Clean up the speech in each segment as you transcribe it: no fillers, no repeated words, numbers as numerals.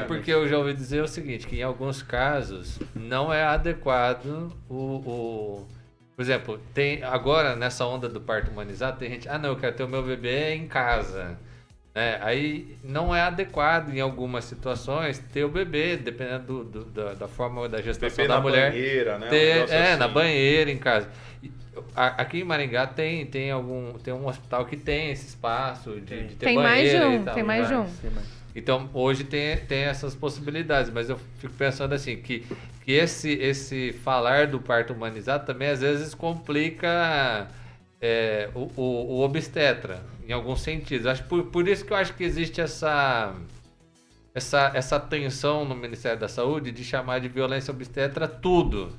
Porque eu já ouvi dizer o seguinte, que em alguns casos não é adequado por exemplo, tem agora nessa onda do parto humanizado, tem gente, não, eu quero ter o meu bebê em casa. Aí não é adequado em algumas situações ter o bebê, dependendo da forma da gestação bebê da na mulher. Banheira, né? Assim. Na banheira, em casa. Aqui em Maringá tem um hospital que tem esse espaço de ter banheira e tal. Tem mais de um. Então, hoje tem essas possibilidades, mas eu fico pensando assim, que esse falar do parto humanizado também às vezes complica o obstetra, em alguns sentidos. Acho por isso que eu acho que existe essa tensão no Ministério da Saúde de chamar de violência obstetra tudo.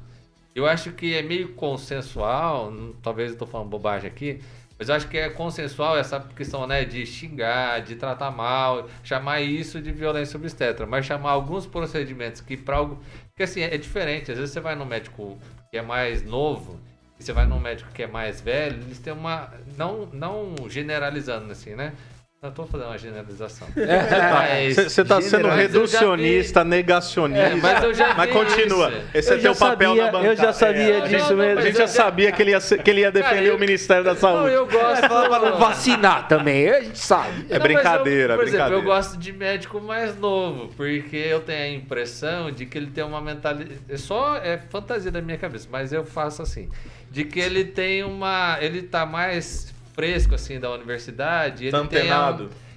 Eu acho que é meio consensual, talvez eu estou falando bobagem aqui, mas eu acho que é consensual essa questão, né, de xingar, de tratar mal, chamar isso de violência obstetra, mas chamar alguns procedimentos que para algo... Porque assim, é diferente, às vezes você vai num médico que é mais novo e você vai num médico que é mais velho, eles têm uma... Não generalizando assim, né? Eu tô fazendo uma generalização. Você tá sendo reducionista, negacionista. Mas continua. Isso. Esse é teu papel na bancada. Eu já sabia disso mesmo. A gente já sabia que ele ia defender o Ministério da Saúde. Não, eu gosto... Pra não vacinar também, a gente sabe. É brincadeira, por exemplo, brincadeira. eu gosto de médico mais novo, porque eu tenho a impressão de que ele tem uma mentalidade... É fantasia da minha cabeça, mas eu faço assim. De que ele tem uma... Ele tá mais... fresco assim da universidade,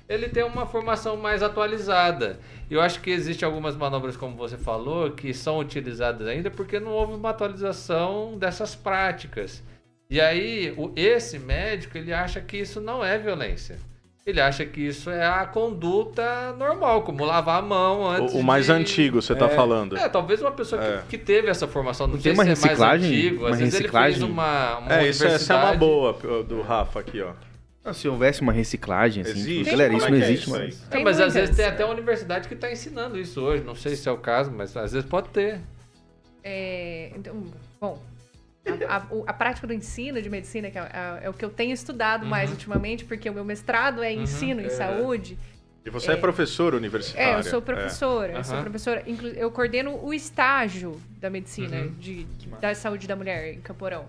ele tem uma formação mais atualizada. Eu acho que existem algumas manobras, como você falou, que são utilizadas ainda porque não houve uma atualização dessas práticas. E aí, esse médico, ele acha que isso não é violência. Ele acha que isso é a conduta normal, como lavar a mão antes o mais antigo, você tá falando. Talvez uma pessoa que teve essa formação, não sei uma se é mais reciclagem? antigo, às Uma vezes reciclagem? ele fez uma Essa universidade. é uma boa do Rafa aqui, ó. Se houvesse uma reciclagem, assim, Existe? galera, isso Como não é que é existe isso mais. aí? Mas às vezes tem até uma universidade que está ensinando isso hoje. Não sei se é o caso, mas às vezes pode ter. Então, bom, a prática do ensino de medicina, que é o que eu tenho estudado mais ultimamente, porque o meu mestrado é ensino em saúde. E você é professora universitária. Eu sou professora. Eu sou professora. Eu coordeno o estágio da medicina, da saúde da mulher em Camporão.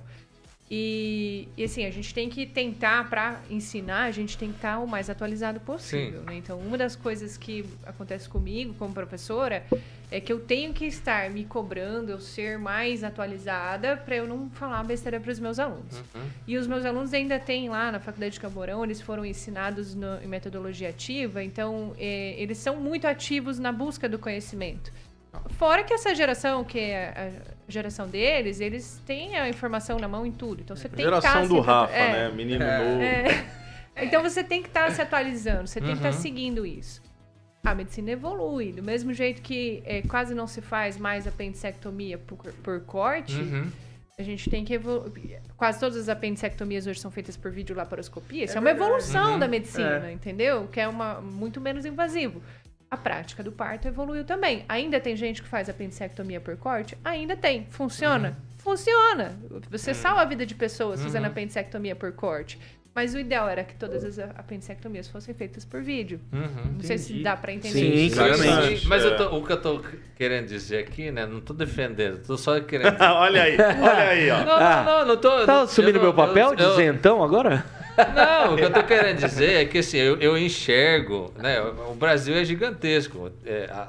E assim, a gente tem que tentar, para ensinar, a gente tem que estar o mais atualizado possível, né? Então, uma das coisas que acontece comigo como professora é que eu tenho que estar me cobrando, eu ser mais atualizada para eu não falar besteira para os meus alunos. E os meus alunos ainda têm lá na Faculdade de Camporão, eles foram ensinados em metodologia ativa, então eles são muito ativos na busca do conhecimento. Fora que essa geração, que é a geração deles, eles têm a informação na mão em tudo. Então você tem geração que estar do Rafa, né? Menino novo. Então você tem que estar se atualizando, você tem que estar seguindo isso. A medicina evolui. Do mesmo jeito que quase não se faz mais apendicectomia por corte, a gente tem que evoluir. Quase todas as apendicectomias hoje são feitas por videolaparoscopia. Isso é uma evolução da medicina, entendeu? Que é muito menos invasivo. A prática do parto evoluiu também. Ainda tem gente que faz apendicectomia por corte? Ainda tem. Funciona? Funciona. Você salva a vida de pessoas fazendo apendicectomia por corte. Mas o ideal era que todas as apendicectomias fossem feitas por vídeo. Não sei se dá pra entender Sim, isso. claramente. Mas o que eu tô querendo dizer aqui, né? Não tô defendendo, tô só querendo dizer. Olha aí, ó. Não tô. Tá assumindo meu papel de isentão agora? Não, o que eu tô querendo dizer é que assim, eu enxergo, né? O Brasil é gigantesco,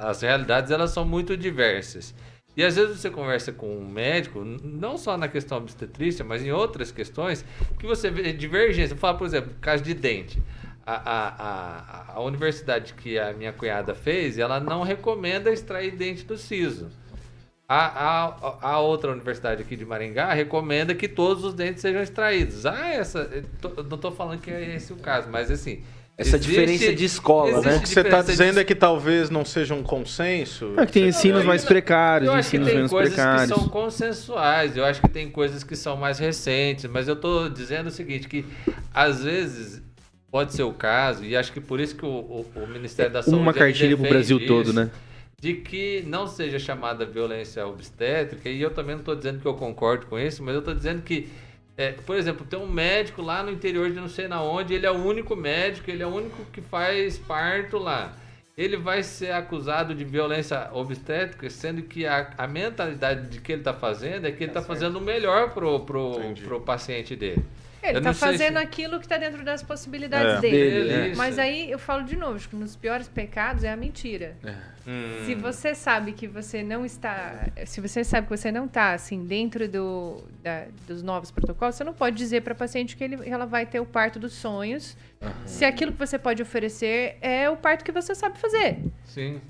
as realidades elas são muito diversas. E às vezes você conversa com um médico, não só na questão obstetrícia, mas em outras questões, que você vê divergência. Fala, por exemplo, caso de dente. A universidade que a minha cunhada fez, ela não recomenda extrair dente do siso. A outra universidade aqui de Maringá recomenda que todos os dentes sejam extraídos. Não estou falando que é esse o caso, mas assim... Essa diferença de escola, né? O que você está dizendo é que talvez não seja um consenso? Que tem ensinos mais precários, eu acho que ensinos tem menos coisas precários. que são consensuais, eu acho que tem coisas que são mais recentes, mas eu estou dizendo o seguinte, que às vezes pode ser o caso, e acho que por isso que o Ministério da Saúde... Uma cartilha pro Brasil todo, né? De que não seja chamada violência obstétrica, e eu também não estou dizendo que eu concordo com isso, mas eu estou dizendo que, por exemplo, tem um médico lá no interior de não sei na onde, ele é o único médico, ele é o único que faz parto lá. ele vai ser acusado de violência obstétrica, sendo que a mentalidade de que ele está fazendo é que ele está fazendo o melhor pro paciente dele. Ele Eu tá não sei fazendo se- aquilo que tá dentro das possibilidades dele. Dele, Mas isso. aí eu falo de novo, acho que um dos piores pecados é a mentira. Se você sabe que você não está. Se você sabe que você não está assim, dentro dos novos protocolos, você não pode dizer para a paciente que ela vai ter o parto dos sonhos. Se aquilo que você pode oferecer é o parto que você sabe fazer. Sim.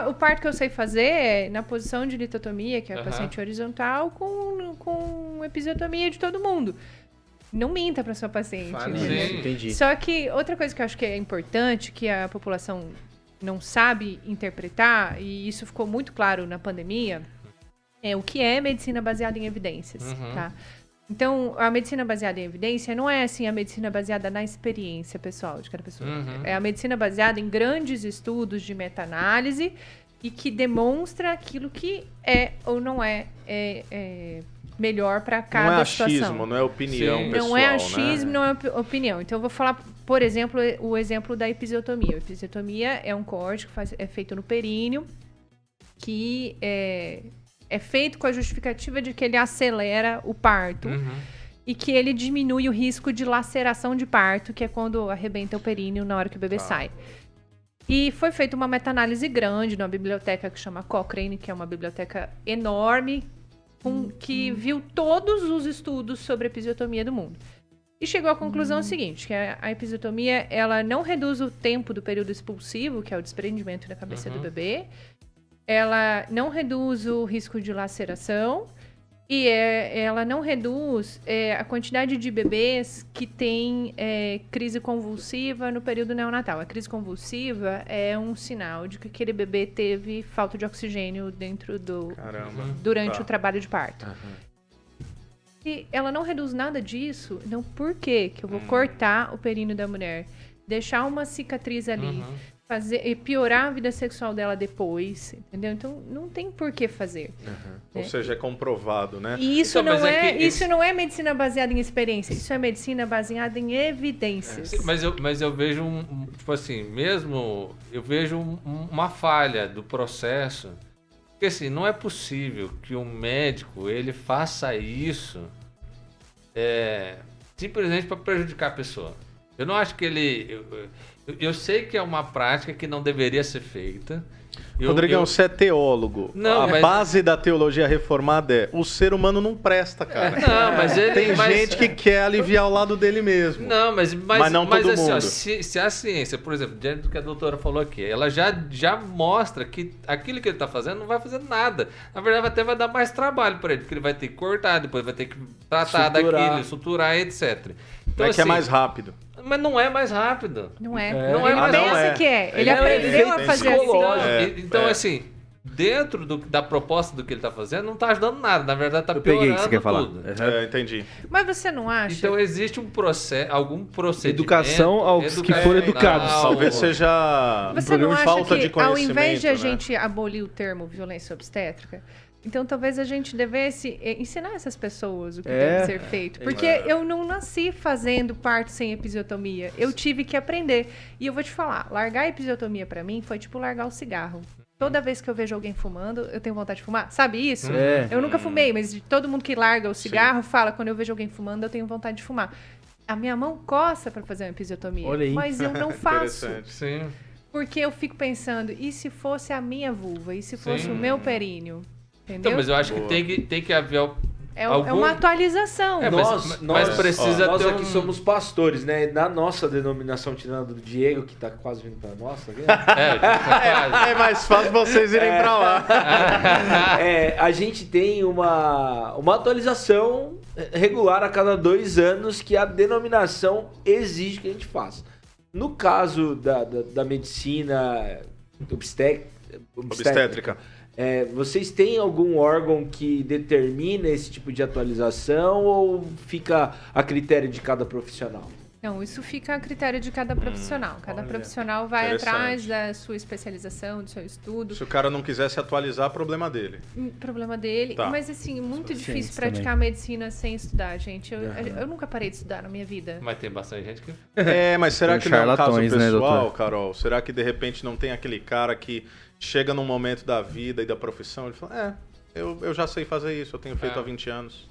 O parto que eu sei fazer é na posição de litotomia, que é a Aham. paciente horizontal, com episiotomia de todo mundo. Não minta para sua paciente. Fala Sim. isso, entendi. Só que outra coisa que eu acho que é importante, que a população não sabe interpretar, e isso ficou muito claro na pandemia, é o que é medicina baseada em evidências, tá? Então, a medicina baseada em evidência não é assim a medicina baseada na experiência pessoal de cada pessoa. É a medicina baseada em grandes estudos de meta-análise e que demonstra aquilo que é ou não é melhor para cada Não é situação. achismo, não é opinião Sim. pessoal, Não é achismo, né? não é opinião. Então, eu vou falar, por exemplo, o exemplo da episiotomia. A episiotomia é um corte que é feito no períneo, que é feito com a justificativa de que ele acelera o parto e que ele diminui o risco de laceração de parto, que é quando arrebenta o períneo na hora que o bebê sai. E foi feita uma meta-análise grande numa biblioteca que chama Cochrane, que é uma biblioteca enorme, que viu todos os estudos sobre episiotomia do mundo. E chegou à conclusão seguinte, que a episiotomia, ela não reduz o tempo do período expulsivo, que é o desprendimento da cabeça do bebê, ela não reduz o risco de laceração e ela não reduz a quantidade de bebês que têm crise convulsiva no período neonatal. A crise convulsiva é um sinal de que aquele bebê teve falta de oxigênio dentro durante o trabalho de parto. E ela não reduz nada disso, então por que eu vou cortar o períneo da mulher, deixar uma cicatriz ali, piorar a vida sexual dela depois, entendeu? Então não tem por que fazer. Ou seja, é comprovado, né? E isso, Então, mas não é que isso não é medicina baseada em experiência, isso é medicina baseada em evidências. Sim, mas eu vejo tipo assim, mesmo eu vejo uma falha do processo. Porque assim, não é possível que um médico ele faça isso simplesmente para prejudicar a pessoa. Eu não acho que ele... Eu sei que é uma prática que não deveria ser feita. Rodrigão, você é teólogo. Não, a mas- base da teologia reformada é o ser humano não presta, cara. Não, mas ele... Tem mas- gente que quer aliviar o lado dele mesmo. Não, mas não todo assim, ó, mundo. se a ciência, por exemplo, diante do que a doutora falou aqui, ela já mostra que aquilo que ele está fazendo não vai fazer nada. Na verdade, até vai dar mais trabalho para ele, porque ele vai ter que cortar, depois vai ter que tratar daquilo, suturar, etc. Então, É que é assim, mais rápido. Mas não é mais rápido. Não é. Não é Ele mais- pensa não é. que é. Ele Ele aprendeu a tem fazer assim. Então, então assim, dentro da proposta do que ele está fazendo, não está ajudando nada. Na verdade, está Eu piorando peguei o que você quer falar. tudo. Entendi. Mas você não acha? Então existe um processo, algum procedimento... Educação aos que foram educados. Talvez seja um Você não programa de acha falta que, de conhecimento, ao invés de a né? gente abolir o termo violência obstétrica, então talvez a gente devesse ensinar essas pessoas o que deve ser feito. Porque eu não nasci fazendo parto sem episiotomia. Eu tive que aprender. E eu vou te falar, largar a episiotomia pra mim foi tipo largar o cigarro. Toda vez que eu vejo alguém fumando, eu tenho vontade de fumar. Sabe isso? Eu nunca fumei, mas de todo mundo que larga o cigarro fala, quando eu vejo alguém fumando, eu tenho vontade de fumar. A minha mão coça pra fazer uma episiotomia. Olha aí. Mas eu não faço. Interessante. Sim. Porque eu fico pensando, e se fosse a minha vulva? E se fosse Sim. o meu períneo? Entendeu? Então, mas eu acho que tem que haver é algum... uma atualização. Mas precisa nós ter aqui somos pastores, né? Na nossa denominação, tirando do Diego, que tá quase vindo pra nossa, aqui, É mais fácil vocês irem pra lá. a gente tem uma atualização regular a cada 2 anos que a denominação exige que a gente faça. No caso da medicina Obstétrica. Vocês têm algum órgão que determina esse tipo de atualização ou fica a critério de cada profissional? Não, isso fica a critério de cada profissional. Cada profissional vai atrás da sua especialização, do seu estudo. Se o cara não quiser se atualizar, problema dele. Problema dele. Tá. Mas, assim, muito difícil também. praticar medicina sem estudar, gente. Eu nunca parei de estudar na minha vida. Mas tem bastante gente que... Mas será Tem que não é um caso charlatões, né, pessoal, doutor? Carol? Será que de repente não tem aquele cara que chega num momento da vida e da profissão e fala, eu já sei fazer isso, eu tenho feito há 20 anos.